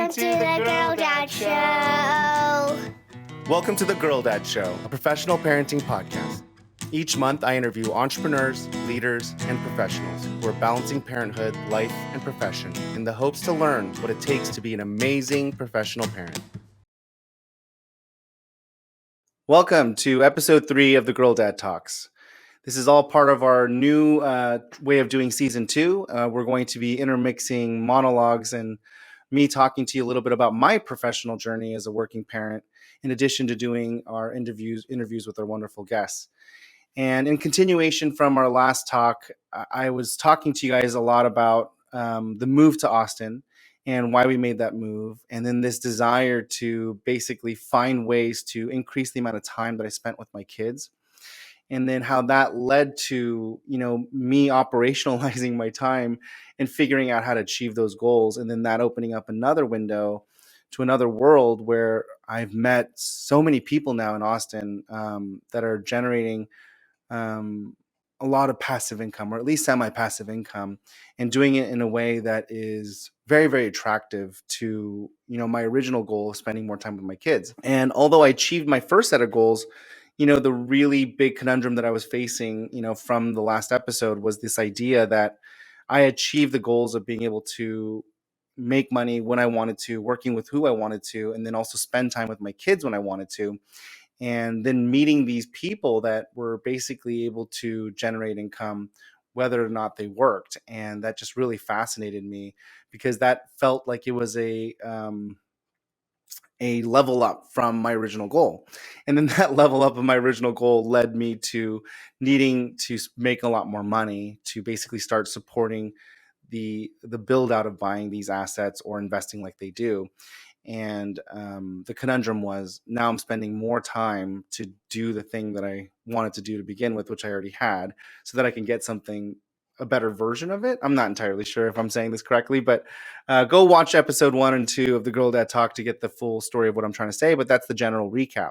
Welcome to the Girl Dad Show. Welcome to the Girl Dad Show, a professional parenting podcast. Each month, I interview entrepreneurs, leaders, and professionals who are balancing parenthood, life, and profession in the hopes to learn what it takes to be an amazing professional parent. Welcome to episode 3 of the Girl Dad Talks. This is all part of our new way of doing season 2. We're going to be intermixing monologues and me talking to you a little bit about my professional journey as a working parent, in addition to doing our interviews with our wonderful guests. And in continuation from our last talk, I was talking to you guys a lot about the move to Austin and why we made that move. And then this desire to basically find ways to increase the amount of time that I spent with my kids. And then how that led to, me operationalizing my time and figuring out how to achieve those goals. And then that opening up another window to another world where I've met so many people now in Austin that are generating a lot of passive income, or at least semi-passive income, and doing it in a way that is very, very attractive to, my original goal of spending more time with my kids. And although I achieved my first set of goals, the really big conundrum that I was facing, from the last episode was this idea that I achieved the goals of being able to make money when I wanted to, working with who I wanted to, and then also spend time with my kids when I wanted to. And then meeting these people that were basically able to generate income, whether or not they worked. And that just really fascinated me because that felt like it was a level up from my original goal. And then that level up of my original goal led me to needing to make a lot more money to basically start supporting the build out of buying these assets or investing like they do. And the conundrum was now I'm spending more time to do the thing that I wanted to do to begin with, which I already had, so that I can get a better version of it. I'm not entirely sure if I'm saying this correctly, but go watch episode 1 and 2 of the Girl Dad Talk to get the full story of what I'm trying to say, but that's the general recap.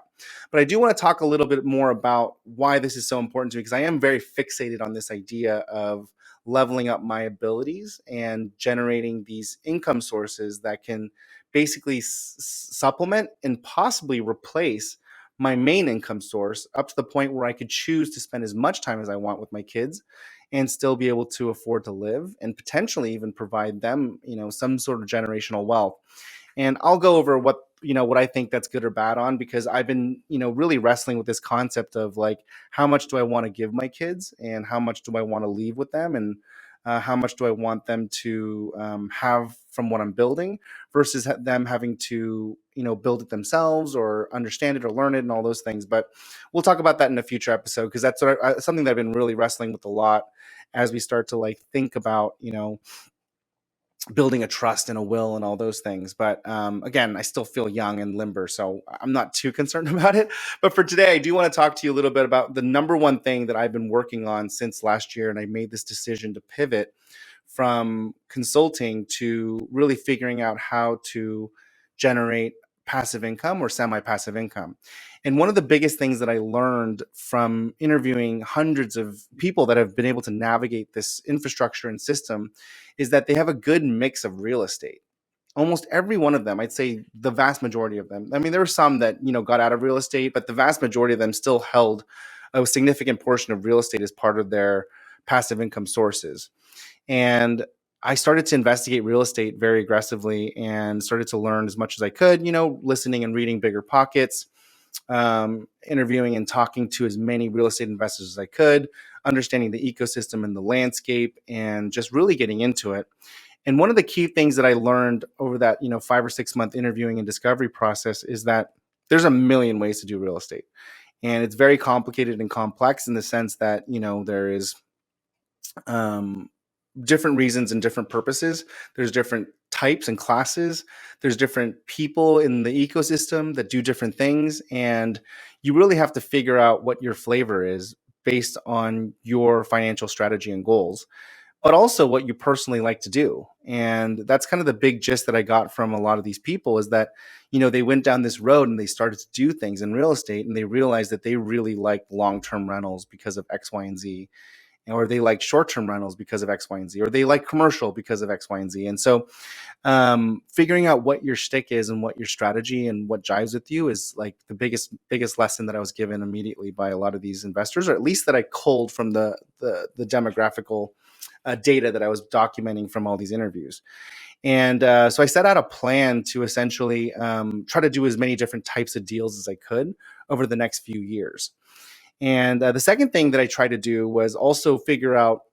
But I do want to talk a little bit more about why this is so important to me, because I am very fixated on this idea of leveling up my abilities and generating these income sources that can basically supplement and possibly replace my main income source, up to the point where I could choose to spend as much time as I want with my kids and still be able to afford to live and potentially even provide them, some sort of generational wealth. And I'll go over what I think that's good or bad on, because I've been, really wrestling with this concept of like, how much do I want to give my kids and how much do I want to leave with them, and how much do I want them to have from what I'm building versus them having to, build it themselves or understand it or learn it and all those things. But we'll talk about that in a future episode, because that's something that I've been really wrestling with a lot as we start to like think about, building a trust and a will and all those things. But again, I still feel young and limber, so I'm not too concerned about it. But for today, I do want to talk to you a little bit about the number one thing that I've been working on since last year. And I made this decision to pivot from consulting to really figuring out how to generate passive income or semi-passive income. And one of the biggest things that I learned from interviewing hundreds of people that have been able to navigate this infrastructure and system is that they have a good mix of real estate. Almost every one of them, I'd say the vast majority of them. I mean, there were some that, got out of real estate, but the vast majority of them still held a significant portion of real estate as part of their passive income sources. And I started to investigate real estate very aggressively and started to learn as much as I could, listening and reading Bigger Pockets, interviewing and talking to as many real estate investors as I could, understanding the ecosystem and the landscape, and just really getting into it. And one of the key things that I learned over that, 5 or 6 month interviewing and discovery process is that there's a million ways to do real estate. And it's very complicated and complex in the sense that, there is different reasons and different purposes. There's different types and classes. There's different people in the ecosystem that do different things. And you really have to figure out what your flavor is based on your financial strategy and goals, but also what you personally like to do. And that's kind of the big gist that I got from a lot of these people, is that, they went down this road and they started to do things in real estate, and they realized that they really liked long-term rentals because of X, Y, and Z. or they like short-term rentals because of X, Y, and Z, or they like commercial because of X, Y, and Z. And so figuring out what your shtick is and what your strategy and what jives with you is like the biggest lesson that I was given immediately by a lot of these investors, or at least that I culled from the demographical data that I was documenting from all these interviews. And so I set out a plan to essentially try to do as many different types of deals as I could over the next few years. And the second thing that I tried to do was also figure out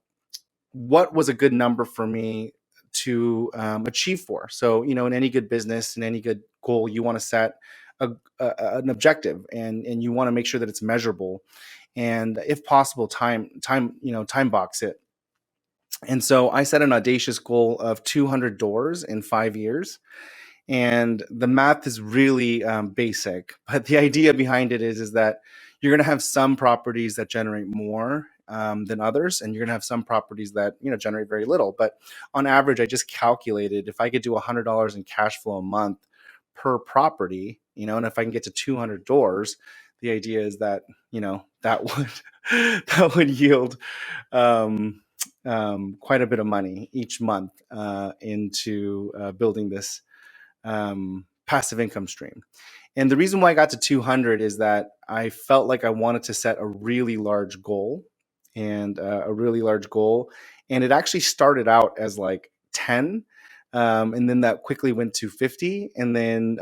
what was a good number for me to achieve for. So, in any good business, in any good goal, you want to set an objective, and you want to make sure that it's measurable, and if possible, time box it. And so I set an audacious goal of 200 doors in 5 years. And the math is really basic, but the idea behind it is that you're going to have some properties that generate more than others, and you're going to have some properties that generate very little. But on average, I just calculated if I could do $100 in cash flow a month per property, and if I can get to 200 doors, the idea is that that would that would yield quite a bit of money each month into building this passive income stream. And the reason why I got to 200 is that I felt like I wanted to set a really large goal, and it actually started out as like 10. And then that quickly went to 50. And then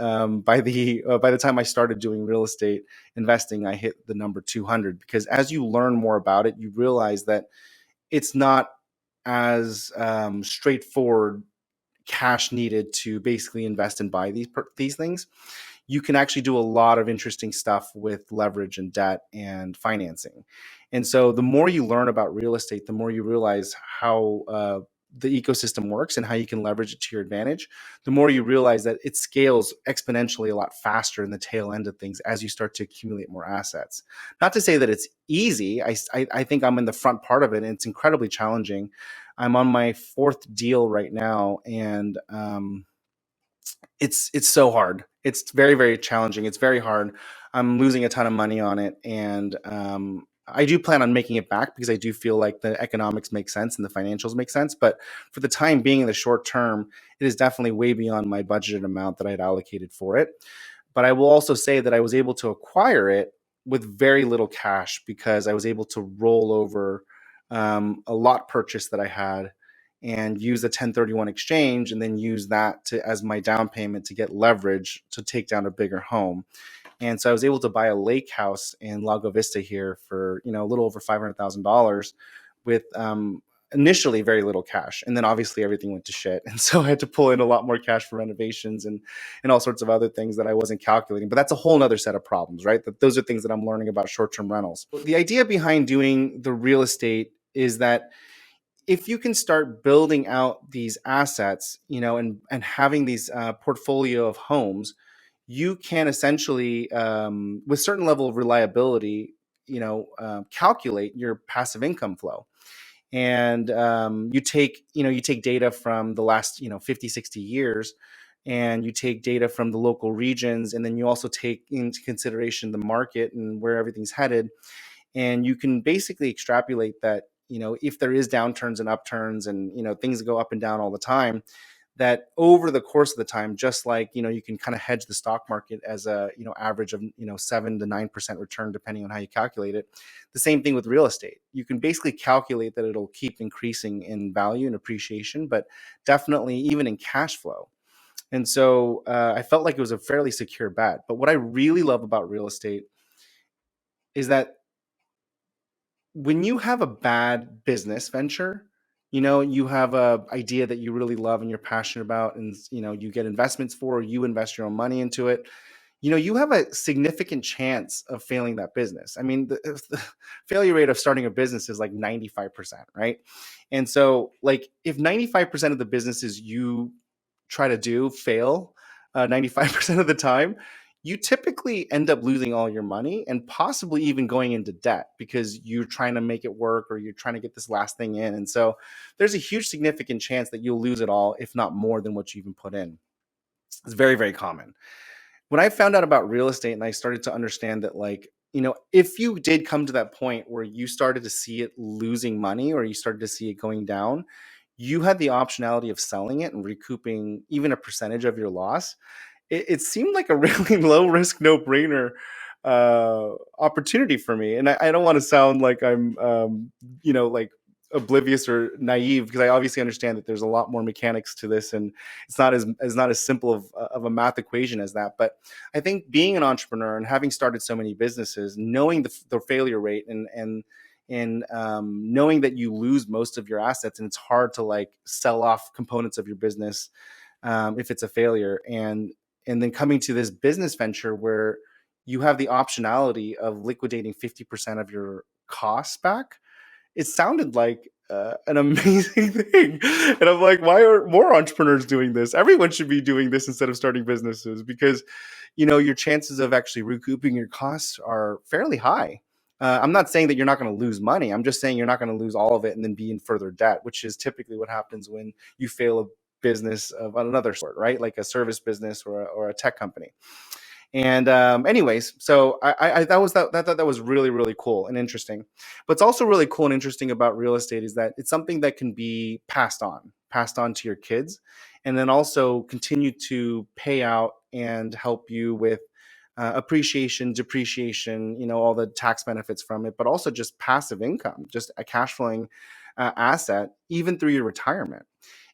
by the time I started doing real estate investing, I hit the number 200, because as you learn more about it, you realize that it's not as straightforward cash needed to basically invest and buy these things. You can actually do a lot of interesting stuff with leverage and debt and financing. And so the more you learn about real estate, the more you realize how the ecosystem works and how you can leverage it to your advantage. The more you realize that it scales exponentially a lot faster in the tail end of things as you start to accumulate more assets. Not to say that it's easy. I think I'm in the front part of it, and it's incredibly challenging. I'm on my fourth deal right now, and it's so hard. It's very, very challenging. It's very hard. I'm losing a ton of money on it, and I do plan on making it back because I do feel like the economics make sense and the financials make sense. But for the time being, in the short term, it is definitely way beyond my budgeted amount that I had allocated for it. But I will also say that I was able to acquire it with very little cash because I was able to roll over a lot purchase that I had and use a 1031 exchange, and then use that as my down payment to get leverage to take down a bigger home. And so I was able to buy a lake house in Lago Vista here for a little over $500,000 with initially very little cash, and then obviously everything went to shit, and so I had to pull in a lot more cash for renovations and all sorts of other things that I wasn't calculating. But that's a whole nother set of problems, right? Those are things that I'm learning about short-term rentals. The idea behind doing the real estate is that if you can start building out these assets, and having these portfolio of homes, you can essentially, with certain level of reliability, calculate your passive income flow. And you take data from the last 50, 60 years, and you take data from the local regions, and then you also take into consideration the market and where everything's headed. And you can basically extrapolate that, if there is downturns and upturns, and things go up and down all the time, that over the course of the time, just like you can kind of hedge the stock market as a average of 7 to 9% return depending on how you calculate it. The same thing with real estate. You can basically calculate that it'll keep increasing in value and appreciation, but definitely even in cash flow. And so I felt like it was a fairly secure bet. But what I really love about real estate is that when you have a bad business venture, you have a idea that you really love and you're passionate about, and you get investments for, or you invest your own money into it, you have a significant chance of failing that business. I mean, the failure rate of starting a business is like 95%, right? And so, like, if 95% of the businesses you try to do fail 95% of the time, you typically end up losing all your money and possibly even going into debt because you're trying to make it work, or you're trying to get this last thing in. And so there's a huge significant chance that you'll lose it all, if not more than what you even put in. It's very, very common. When I found out about real estate and I started to understand that, like, if you did come to that point where you started to see it losing money or you started to see it going down, you had the optionality of selling it and recouping even a percentage of your loss. It seemed like a really low risk, no brainer opportunity for me. And I don't want to sound like I'm, like oblivious or naive, because I obviously understand that there's a lot more mechanics to this, and it's not as simple of a math equation as that. But I think being an entrepreneur and having started so many businesses, knowing the failure rate and knowing that you lose most of your assets and it's hard to like sell off components of your business if it's a failure, and then coming to this business venture where you have the optionality of liquidating 50% of your costs back. It sounded like an amazing thing. And I'm like, why are more entrepreneurs doing this? Everyone should be doing this instead of starting businesses, because your chances of actually recouping your costs are fairly high. I'm not saying that you're not going to lose money. I'm just saying you're not going to lose all of it and then be in further debt, which is typically what happens when you fail a business of another sort, right? Like a service business or a tech company. And anyways, so I thought that was really, really cool and interesting. What's also really cool and interesting about real estate is that it's something that can be passed on to your kids, and then also continue to pay out and help you with appreciation, depreciation, all the tax benefits from it, but also just passive income, just a cash flowing asset, even through your retirement.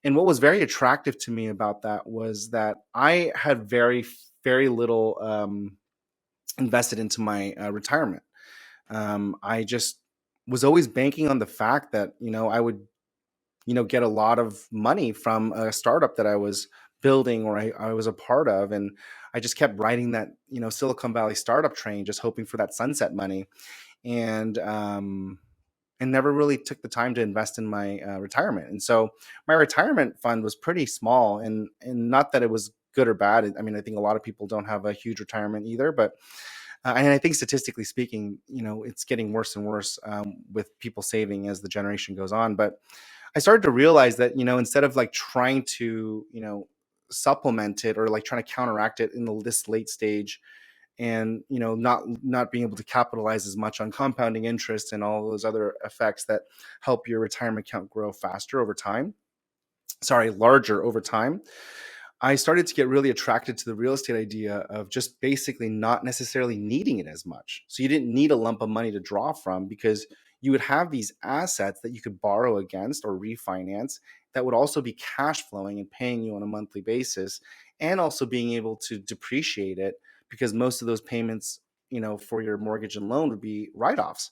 And what was very attractive to me about that was that I had very, very little invested into my retirement. I just was always banking on the fact that, I would, get a lot of money from a startup that I was building or I was a part of. And I just kept riding that, Silicon Valley startup train, just hoping for that sunset money. And never really took the time to invest in my retirement. And so my retirement fund was pretty small, and not that it was good or bad. I mean, I think a lot of people don't have a huge retirement either, but and I think statistically speaking, it's getting worse and worse with people saving as the generation goes on. But I started to realize that, instead of like trying to, supplement it or like trying to counteract it in this late stage, and not being able to capitalize as much on compounding interest and all those other effects that help your retirement account grow larger over time, I started to get really attracted to the real estate idea of just basically not necessarily needing it as much. So you didn't need a lump of money to draw from, because you would have these assets that you could borrow against or refinance that would also be cash flowing and paying you on a monthly basis, and also being able to depreciate it, because most of those payments, for your mortgage and loan would be write-offs.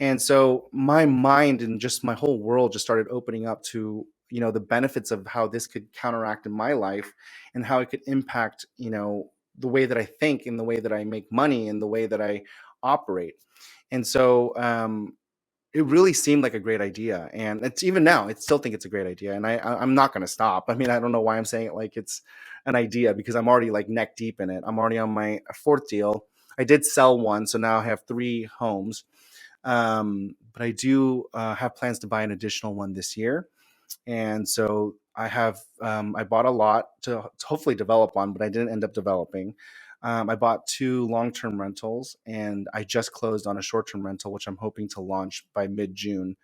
And so my mind and just my whole world just started opening up to, the benefits of how this could counteract in my life, and how it could impact, the way that I think and the way that I make money and the way that I operate. And so it really seemed like a great idea. And it's even now, I still think it's a great idea. And I'm not going to stop. I mean, I don't know why I'm saying it like it's an idea, because I'm already like neck deep in it. I'm already on my fourth deal. I did sell one, so now I have 3 homes. But I do have plans to buy an additional one this year. And so I bought a lot to hopefully develop on, but I didn't end up developing. I bought 2 long-term rentals, and I just closed on a short-term rental, which I'm hoping to launch by mid-June,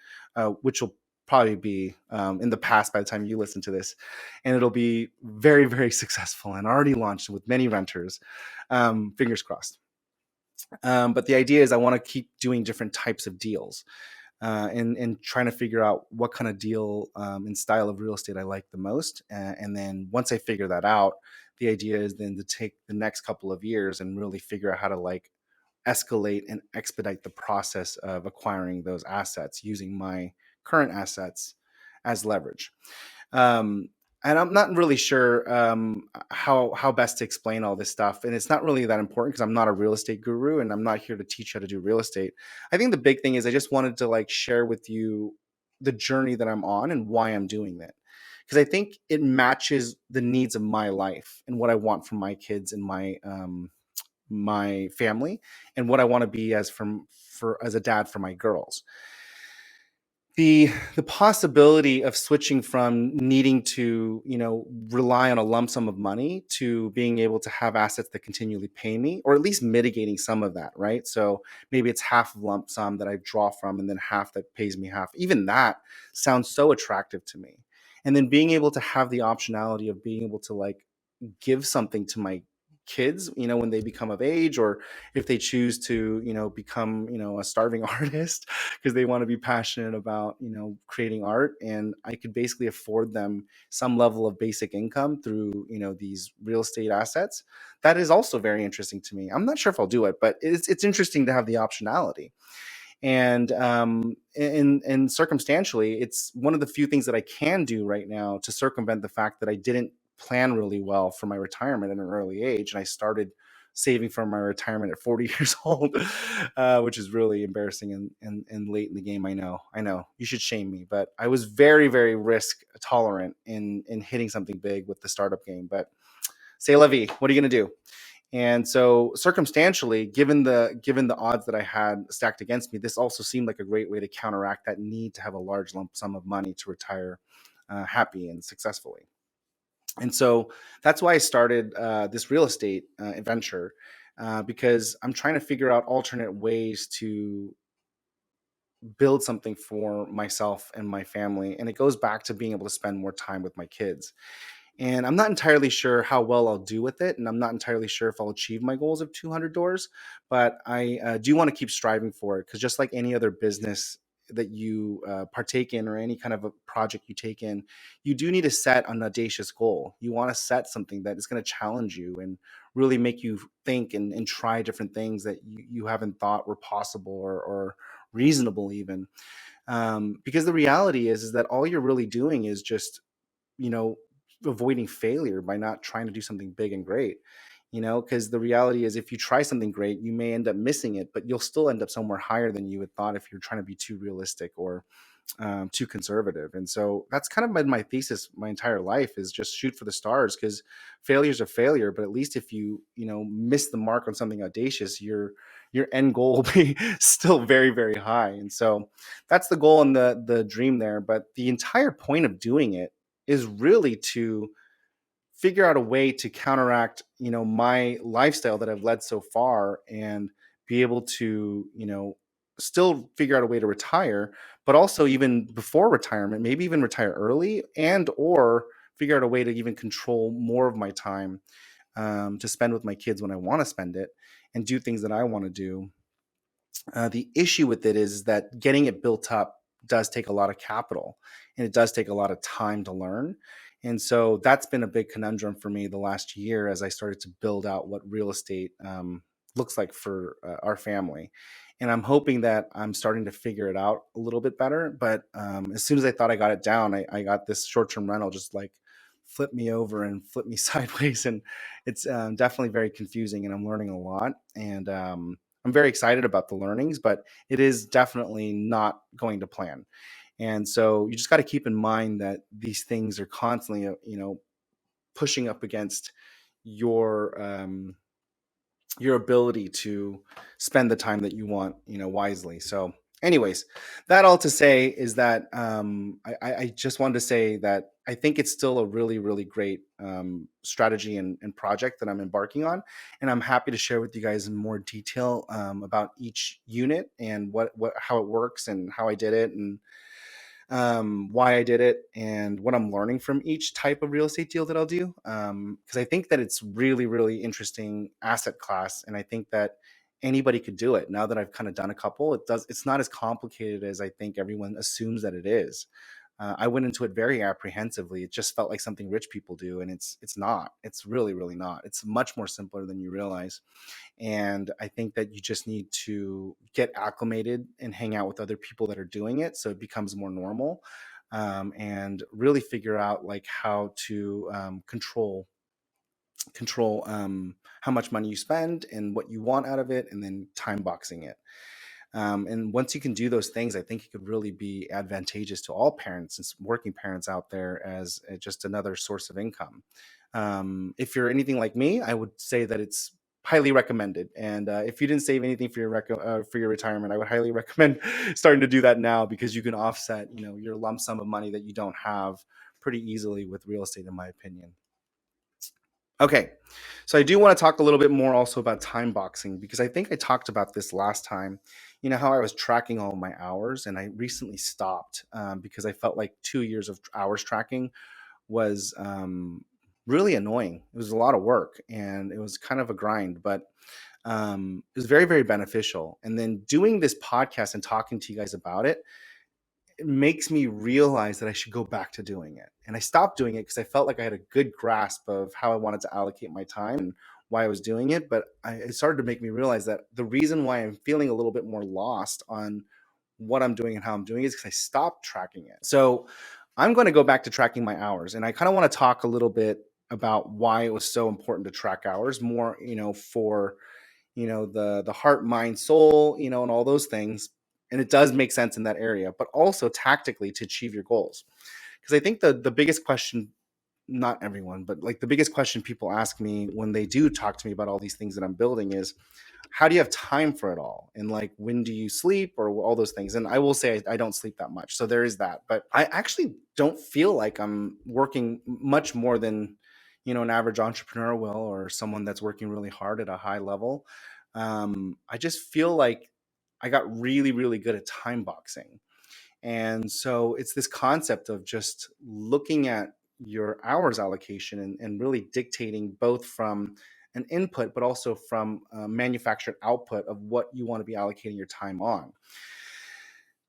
which will probably be in the past by the time you listen to this. And it'll be very, very successful and already launched with many renters. Fingers crossed. But the idea is I want to keep doing different types of deals, and trying to figure out what kind of deal and style of real estate I like the most. And then once I figure that out, the idea is then to take the next couple of years and really figure out how to like escalate and expedite the process of acquiring those assets using my current assets as leverage. Um, and I'm not really sure how best to explain all this stuff. And it's not really that important, because I'm not a real estate guru and I'm not here to teach how to do real estate. I think the big thing is I just wanted to like share with you the journey that I'm on and why I'm doing that. Because I think it matches the needs of my life and what I want from my kids and my family, and what I want to be as a dad for my girls. the possibility of switching from needing to rely on a lump sum of money to being able to have assets that continually pay me, or at least mitigating some of that, right? So maybe it's half of lump sum that I draw from and then half that pays me half. Even that sounds so attractive to me. And then being able to have the optionality of being able to like give something to my kids, when they become of age, or if they choose to, become, a starving artist because they want to be passionate about, creating art. And I could basically afford them some level of basic income through, these real estate assets. That is also very interesting to me. I'm not sure if I'll do it, but it's interesting to have the optionality. And circumstantially, it's one of the few things that I can do right now to circumvent the fact that I didn't plan really well for my retirement at an early age, and I started saving for my retirement at 40 years old, which is really embarrassing and late in the game. I know you should shame me, but I was very, very risk tolerant in hitting something big with the startup game. But say la vie, what are you going to do? And so circumstantially, given the odds that I had stacked against me, this also seemed like a great way to counteract that need to have a large lump sum of money to retire happy and successfully. And so that's why I started this real estate venture, because I'm trying to figure out alternate ways to build something for myself and my family. And it goes back to being able to spend more time with my kids. And I'm not entirely sure how well I'll do with it. And I'm not entirely sure if I'll achieve my goals of 200 doors, but I do want to keep striving for it, because just like any other business that you partake in, or any kind of a project you take in, you do need to set an audacious goal. You want to set something that is going to challenge you and really make you think and try different things that you haven't thought were possible, or reasonable even. Because the reality is that all you're really doing is just, you know, avoiding failure by not trying to do something big and great. Because the reality is, if you try something great, you may end up missing it, but you'll still end up somewhere higher than you had thought if you're trying to be too realistic, or too conservative. And so that's kind of been my thesis my entire life, is just shoot for the stars, because failure's a failure, but at least if you miss the mark on something audacious, your end goal will be still very, very high. And so that's the goal and the dream there. But the entire point of doing it is really to figure out a way to counteract, my lifestyle that I've led so far, and be able to, still figure out a way to retire, but also even before retirement, maybe even retire early, and or figure out a way to even control more of my time, to spend with my kids when I want to spend it, and do things that I want to do. The issue with it is that getting it built up does take a lot of capital, and it does take a lot of time to learn. And so that's been a big conundrum for me the last year, as I started to build out what real estate looks like for our family. And I'm hoping that I'm starting to figure it out a little bit better. But as soon as I thought I got it down, I got this short term rental just like flip me over and flip me sideways. And it's definitely very confusing, and I'm learning a lot. And I'm very excited about the learnings, but it is definitely not going to plan. And so you just got to keep in mind that these things are constantly, pushing up against your your ability to spend the time that you want, wisely. So, anyways, that all to say is that I just wanted to say that I think it's still a really, really great strategy and project that I'm embarking on, and I'm happy to share with you guys in more detail about each unit, and what how it works, and how I did it, and why I did it, and what I'm learning from each type of real estate deal that I'll do. Because I think that it's really, really interesting asset class, and I think that anybody could do it. Now that I've kind of done a couple, it's not as complicated as I think everyone assumes that it is. I went into it very apprehensively. It just felt like something rich people do, and it's not. It's really, really not. It's much more simpler than you realize. And I think that you just need to get acclimated and hang out with other people that are doing it, so it becomes more normal, and really figure out like how to control how much money you spend and what you want out of it, and then time boxing it. And once you can do those things, I think it could really be advantageous to all parents and working parents out there, as just another source of income. If you're anything like me, I would say that it's highly recommended. And if you didn't save anything for your retirement, I would highly recommend starting to do that now, because you can offset, your lump sum of money that you don't have pretty easily with real estate, in my opinion. Okay, so I do want to talk a little bit more also about time boxing, because I think I talked about this last time. You know how I was tracking all my hours, and I recently stopped because I felt like 2 years of hours tracking was really annoying. It was a lot of work, and it was kind of a grind, but it was very, very beneficial. And then doing this podcast and talking to you guys about it, it makes me realize that I should go back to doing it. And I stopped doing it because I felt like I had a good grasp of how I wanted to allocate my time and why I was doing it. But it started to make me realize that the reason why I'm feeling a little bit more lost on what I'm doing and how I'm doing it is because I stopped tracking it. So I'm going to go back to tracking my hours. And I kind of want to talk a little bit about why it was so important to track hours more, for the heart, mind, soul, and all those things. And it does make sense in that area, but also tactically to achieve your goals. Because I think the biggest question, not everyone, but like the biggest question people ask me when they do talk to me about all these things that I'm building is, how do you have time for it all? And like, when do you sleep, or all those things? And I will say I don't sleep that much. So there is that. But I actually don't feel like I'm working much more than, an average entrepreneur will, or someone that's working really hard at a high level. I just feel like I got really, really good at time boxing. And so it's this concept of just looking at your hours allocation and really dictating both from an input, but also from a manufactured output of what you want to be allocating your time on.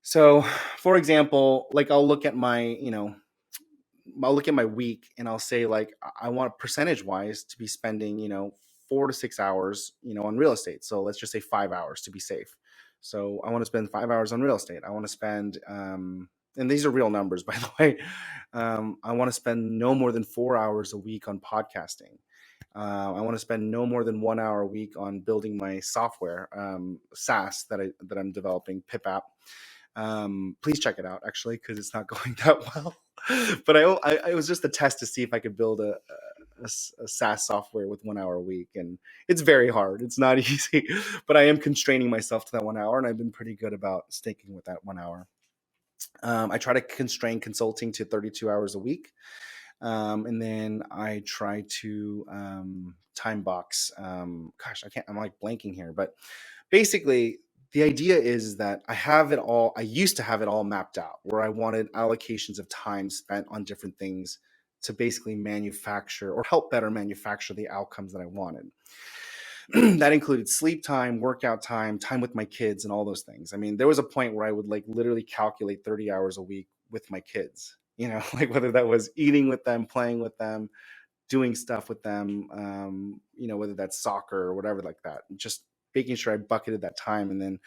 So, for example, like I'll look at my week and I'll say, like, I want percentage wise to be spending, 4 to 6 hours, on real estate. So let's just say 5 hours to be safe. So I want to spend 5 hours on real estate. I want to spend, and these are real numbers, by the way. I want to spend no more than 4 hours a week on podcasting. I want to spend no more than 1 hour a week on building my software, SaaS that I'm developing, Pip app. Please check it out, actually, because it's not going that well. But it was just a test to see if I could build a SaaS software with 1 hour a week, and it's very hard. It's not easy, but I am constraining myself to that 1 hour, and I've been pretty good about sticking with that 1 hour. I try to constrain consulting to 32 hours a week. And then I try to time box. I'm like blanking here, but basically the idea is that I have it all. I used to have it all mapped out, where I wanted allocations of time spent on different things to basically manufacture or help better manufacture the outcomes that I wanted. That included sleep time, workout time, time with my kids, and all those things. I mean, there was a point where I would like literally calculate 30 hours a week with my kids, like whether that was eating with them, playing with them, doing stuff with them, whether that's soccer or whatever like that. Just making sure I bucketed that time, and then,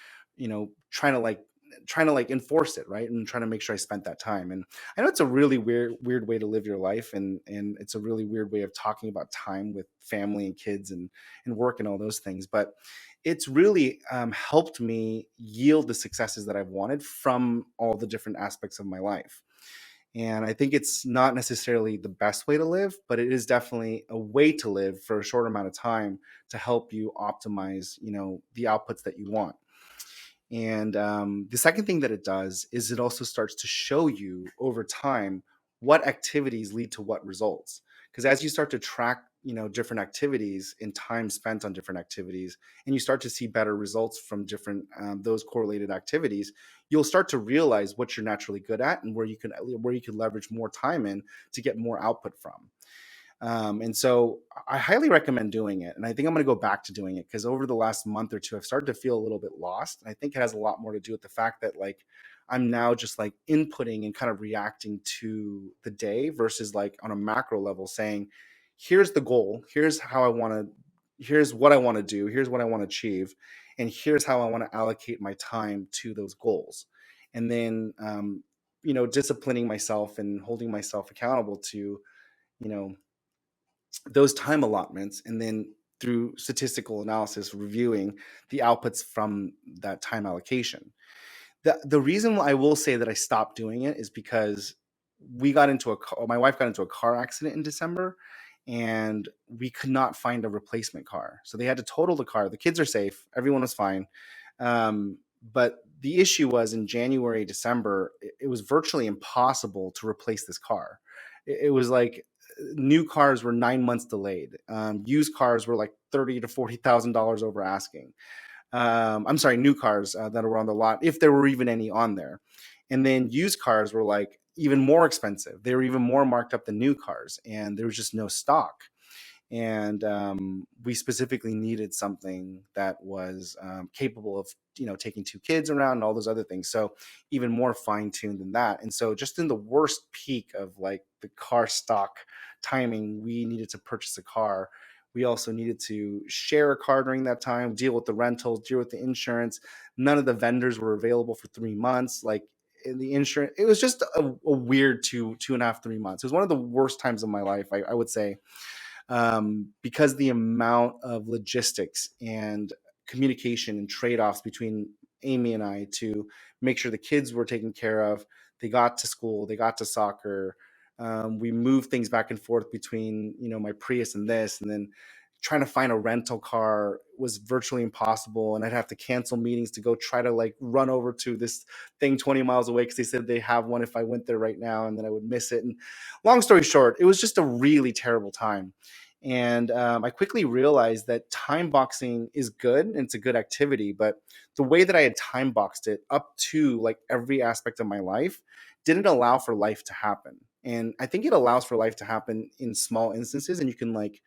trying to like enforce it, right? And trying to make sure I spent that time. And I know it's a really weird way to live your life, and it's a really weird way of talking about time with family and kids and work and all those things. But it's really helped me yield the successes that I've wanted from all the different aspects of my life. And I think it's not necessarily the best way to live, but it is definitely a way to live for a short amount of time to help you optimize, the outputs that you want. And the second thing that it does is it also starts to show you over time what activities lead to what results. Because as you start to track, different activities and time spent on different activities, and you start to see better results from different those correlated activities, you'll start to realize what you're naturally good at and where you can leverage more time in to get more output from. And so I highly recommend doing it. And I think I'm going to go back to doing it because over the last month or two, I've started to feel a little bit lost. And I think it has a lot more to do with the fact that like I'm now just like inputting and kind of reacting to the day versus like on a macro level saying, here's the goal, here's what I want to do, here's what I want to achieve, and here's how I want to allocate my time to those goals. And then, disciplining myself and holding myself accountable to, you know, those time allotments, and then through statistical analysis reviewing the outputs from that time allocation. The reason why I will say that I stopped doing it is because my wife got into a car accident in December, and we could not find a replacement car. So they had to total the car. The kids are safe. Everyone was fine. But the issue was in January, December, it was virtually impossible to replace this car. It was like new cars were 9 months delayed. Used cars were like $30,000 to $40,000 over asking. I'm sorry, new cars that were on the lot, if there were even any on there. And then used cars were like even more expensive. They were even more marked up than new cars, and there was just no stock. And we specifically needed something that was capable of taking two kids around and all those other things, so even more fine-tuned than that. And so just in the worst peak of like the car stock timing, we needed to purchase a car. We also needed to share a car during that time, deal with the rentals, deal with the insurance. None of the vendors were available for 3 months. Like in the insurance, it was just a weird 2.5, 3 months. It was one of the worst times of my life, I would say, because the amount of logistics and communication and trade-offs between Amy and I to make sure the kids were taken care of. They got to school, they got to soccer. We moved things back and forth between my Prius and this, and then trying to find a rental car was virtually impossible, and I'd have to cancel meetings to go try to like run over to this thing 20 miles away because they said they have one if I went there right now, and then I would miss it. And long story short, it was just a really terrible time. And I quickly realized that time boxing is good and it's a good activity, but the way that I had time boxed it up to like every aspect of my life didn't allow for life to happen. And I think it allows for life to happen in small instances, and you can like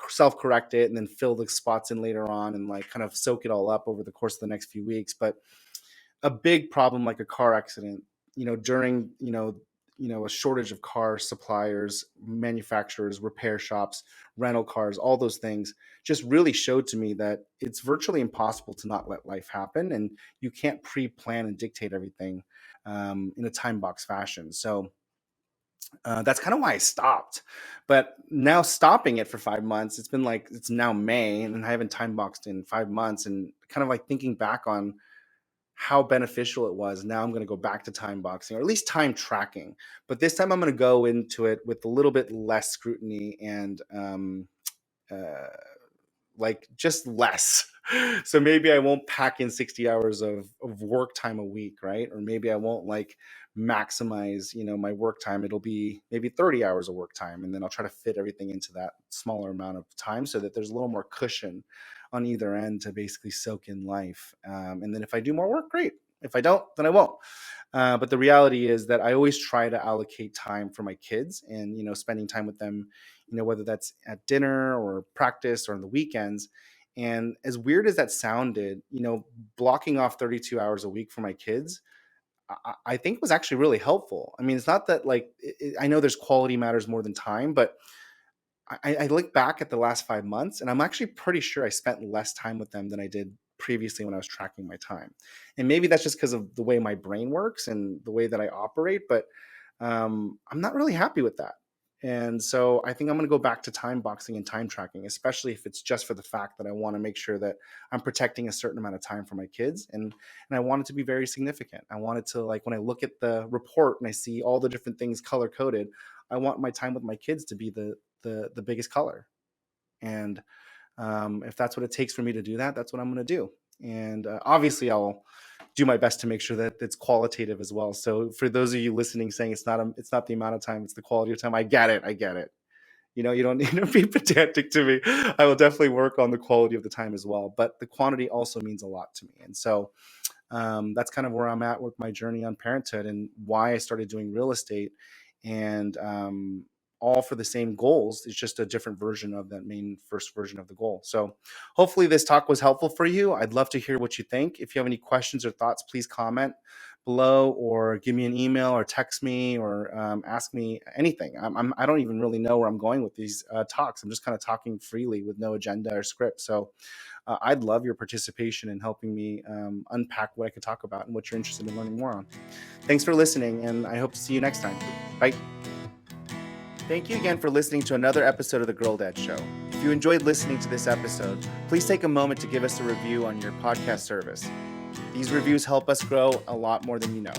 self-correct it and then fill the spots in later on and like kind of soak it all up over the course of the next few weeks. But a big problem like a car accident, during a shortage of car suppliers, manufacturers, repair shops, rental cars, all those things just really showed to me that it's virtually impossible to not let life happen, and you can't pre-plan and dictate everything in a time box fashion. So that's kind of why I stopped. But now stopping it for 5 months, it's now May, and I haven't time boxed in 5 months, and kind of like thinking back on how beneficial it was. Now I'm going to go back to time boxing, or at least time tracking. But this time I'm going to go into it with a little bit less scrutiny and uh, like just less. So maybe I won't pack in 60 hours of work time a week, right? Or maybe I won't like maximize, my work time. It'll be maybe 30 hours of work time. And then I'll try to fit everything into that smaller amount of time so that there's a little more cushion on either end to basically soak in life. And then if I do more work, great. If I don't, then I won't. But the reality is that I always try to allocate time for my kids, and spending time with them, whether that's at dinner or practice or on the weekends. And as weird as that sounded, blocking off 32 hours a week for my kids, I think was actually really helpful. I mean, it's not that like I know there's quality matters more than time, but I look back at the last 5 months, and I'm actually pretty sure I spent less time with them than I did previously when I was tracking my time. And maybe that's just because of the way my brain works and the way that I operate, but I'm not really happy with that. And so I think I'm going to go back to time boxing and time tracking, especially if it's just for the fact that I want to make sure that I'm protecting a certain amount of time for my kids. And I want it to be very significant. I want it to, like, when I look at the report and I see all the different things color coded, I want my time with my kids to be the biggest color. And if that's what it takes for me to do that, that's what I'm going to do. And obviously I'll do my best to make sure that it's qualitative as well. So for those of you listening saying it's not the amount of time, it's the quality of time, I get it. You don't need to be pedantic to me. I will definitely work on the quality of the time as well, but the quantity also means a lot to me. And so that's kind of where I'm at with my journey on parenthood and why I started doing real estate. And all for the same goals. It's just a different version of that main first version of the goal. So hopefully this talk was helpful for you. I'd love to hear what you think. If you have any questions or thoughts, please comment below or give me an email or text me or ask me anything. I don't even really know where I'm going with these talks. I'm just kind of talking freely with no agenda or script. So I'd love your participation in helping me unpack what I could talk about and what you're interested in learning more on. Thanks for listening, and I hope to see you next time. Bye. Thank you again for listening to another episode of The Girl Dad Show. If you enjoyed listening to this episode, please take a moment to give us a review on your podcast service. These reviews help us grow a lot more than you know.